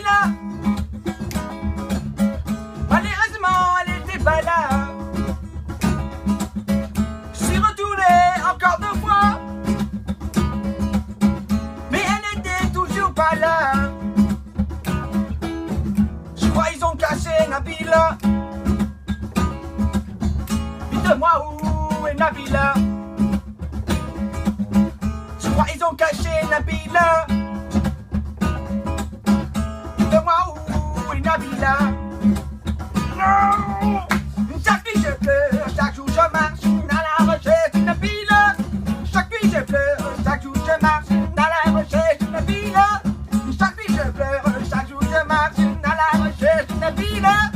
Nabila. Malheureusement, elle n'était pas là. Je suis retourné encore 2 fois, mais elle n'était toujours pas là. Je crois qu'ils ont caché Nabila. Dites-moi où est Nabila. Je crois qu'ils ont caché Nabila. Dites-moi où est Nabila. Non. Chaque nuit je pleure, chaque jour je marche à la recherche de Nabila. Chaque nuit je pleure, chaque jour je marche à la recherche de Nabila. Chaque nuit je pleure, chaque jour je marche à la recherche de Nabila.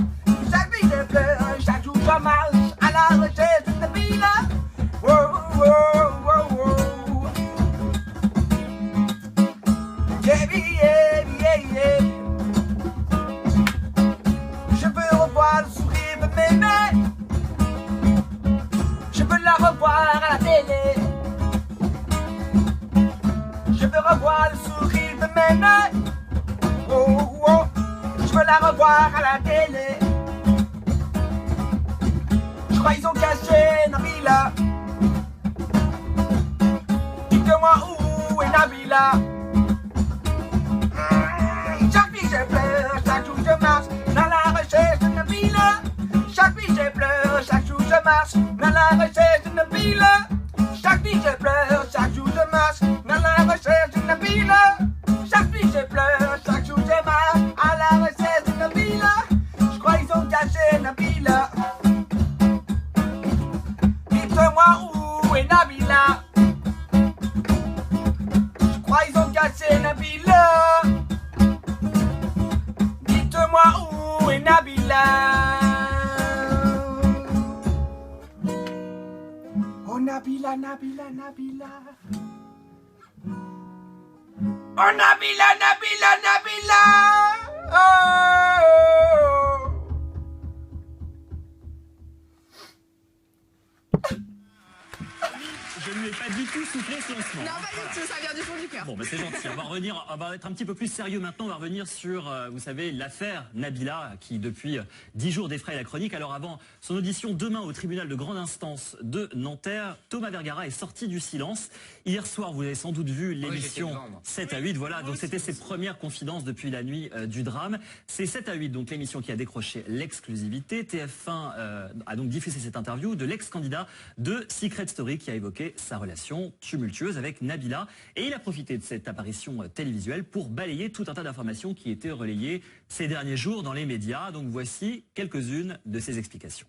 Chaque nuit je pleure, chaque jour je marche à la recherche de Nabila. Wow, wow, wow, wow. Yeah, yeah, yeah, yeah. Je veux revoir le sourire de mémé. Je veux la revoir à la télé. Je veux revoir le sourire de mémé. Oh, oh. Je veux la revoir à la télé. Je crois qu'ils ont caché Nabila. Dites-moi où est Nabila. Chaque nuit je pleure, chaque jour je marche dans la recherche de Nabila. Chaque nuit je pleure, chaque jour je marche dans la recherche de Nabila. Chaque nuit je pleure, chaque jour je marche dans la recherche de Nabila. Chaque nuit je pleure, chaque jour je marche à la recherche de Nabila. Je crois qu'ils ont caché Nabila. Dites-moi où est Nabila. Je crois qu'ils ont caché Nabila. Dites-moi où est Nabila. Oh Nabila, Nabila, Nabila. Oh Nabila, Nabila, Nabila. Oh. Je ne lui ai pas du tout soufflé ce lancement. Non, pas du tout, ça vient du fond du cœur. Bon, c'est gentil. On va être un petit peu plus sérieux maintenant. On va revenir sur, vous savez, l'affaire Nabila, qui depuis 10 jours défraye la chronique. Alors avant son audition demain au tribunal de grande instance de Nanterre, Thomas Vergara est sorti du silence. Hier soir, vous avez sans doute vu l'émission 7 à 8. Voilà, donc c'était ses premières confidences depuis la nuit du drame. C'est 7 à 8, donc l'émission qui a décroché l'exclusivité. TF1 a donc diffusé cette interview de l'ex-candidat de Secret Story qui a évoqué sa relation tumultueuse avec Nabila. Et il a profité de cette apparition télévisuelle pour balayer tout un tas d'informations qui étaient relayées ces derniers jours dans les médias. Donc voici quelques-unes de ses explications.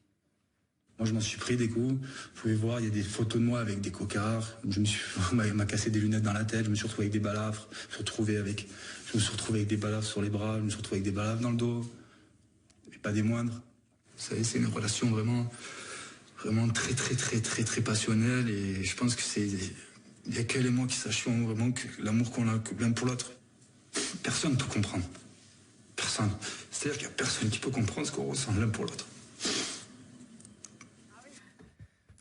Moi, je m'en suis pris des coups. Vous pouvez voir, il y a des photos de moi avec des cocards. On m'a cassé des lunettes dans la tête. Je me suis retrouvé avec des balafres. Je me suis retrouvé avec des balafres sur les bras. Je me suis retrouvé avec des balafres dans le dos. Et pas des moindres. Vous savez, c'est une relation vraiment très passionnelle. Et je pense que il n'y a qu'elle et moi qui sachions vraiment que l'amour qu'on a l'un pour l'autre. Personne ne peut comprendre. Personne. C'est-à-dire qu'il n'y a personne qui peut comprendre ce qu'on ressent l'un pour l'autre.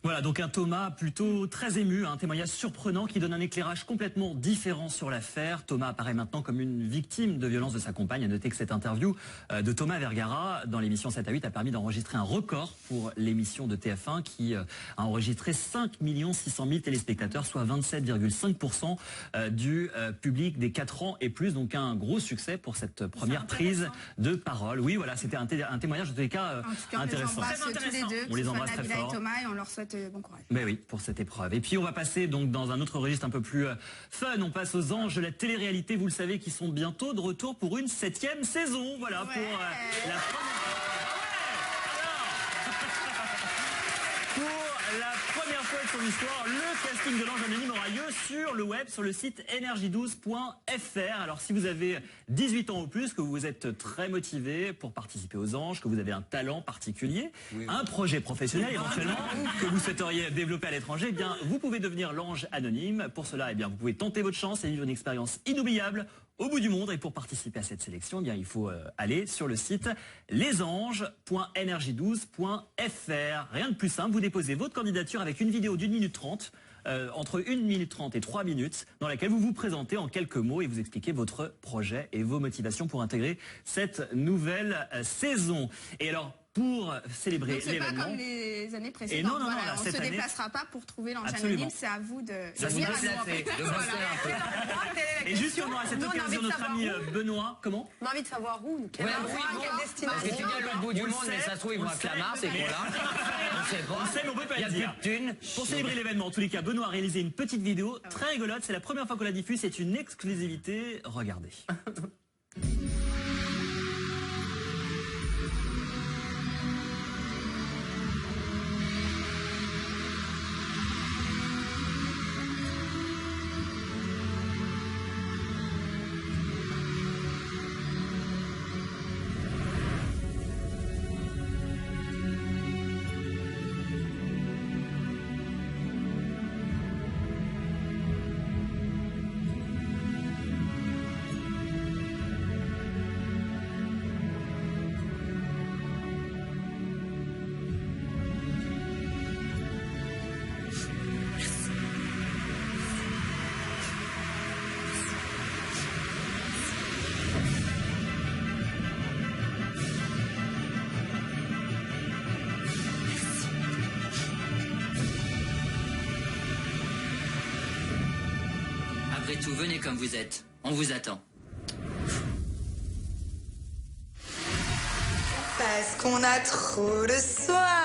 Voilà, donc un Thomas plutôt très ému, un témoignage surprenant qui donne un éclairage complètement différent sur l'affaire. Thomas apparaît maintenant comme une victime de violence de sa compagne. À noter que cette interview de Thomas Vergara dans l'émission 7 à 8 a permis d'enregistrer un record pour l'émission de TF1 qui a enregistré 5 600 000 téléspectateurs, soit 27,5% du public des 4 ans et plus. Donc un gros succès pour cette première prise de parole. Oui, voilà, c'était un témoignage en tous les cas intéressant. On les embrasse très fort. Et Thomas, et on leur souhaite bon courage. Mais oui, pour cette épreuve. Et puis on va passer donc dans un autre registre un peu plus fun. On passe aux anges de la télé-réalité, vous le savez, qui sont bientôt de retour pour une 7e saison. Voilà, pour la première fois de son histoire, le casting de l'ange anonyme aura lieu sur le web, sur le site energie12.fr. Alors si vous avez 18 ans ou plus, que vous êtes très motivé pour participer aux anges, que vous avez un talent particulier, un projet professionnel éventuellement, que vous souhaiteriez développer à l'étranger, eh bien vous pouvez devenir l'ange anonyme. Pour cela, eh bien, vous pouvez tenter votre chance et vivre une expérience inoubliable au bout du monde. Et pour participer à cette sélection, eh bien, il faut aller sur le site lesanges.energie12.fr. Rien de plus simple, vous déposez votre candidature avec une vidéo d'1 minute 30 entre 1 minute 30 et 3 minutes, dans laquelle vous vous présentez en quelques mots et vous expliquez votre projet et vos motivations pour intégrer cette nouvelle saison. Et alors, pour célébrer l'événement... C'est pas comme les années précédentes. Et non, voilà, on ne se année... déplacera pas pour trouver l'enchaînement libre, c'est à vous de venir à Et justement, à cette occasion, notre ami Benoît, comment? On a envie de savoir où. Quelle destination? Parce que tu dis à l'autre bout du monde, mais ça se trouve, ils vont à Clamart, c'est quoi là? On sait pas. On sait, mais on peut pas le dire. Pour célébrer l'événement, en tous les cas, Benoît a réalisé une petite vidéo très rigolote. C'est la première fois qu'on la diffuse, c'est une exclusivité. Regardez. Après tout, venez comme vous êtes. On vous attend. Parce qu'on a trop de soif.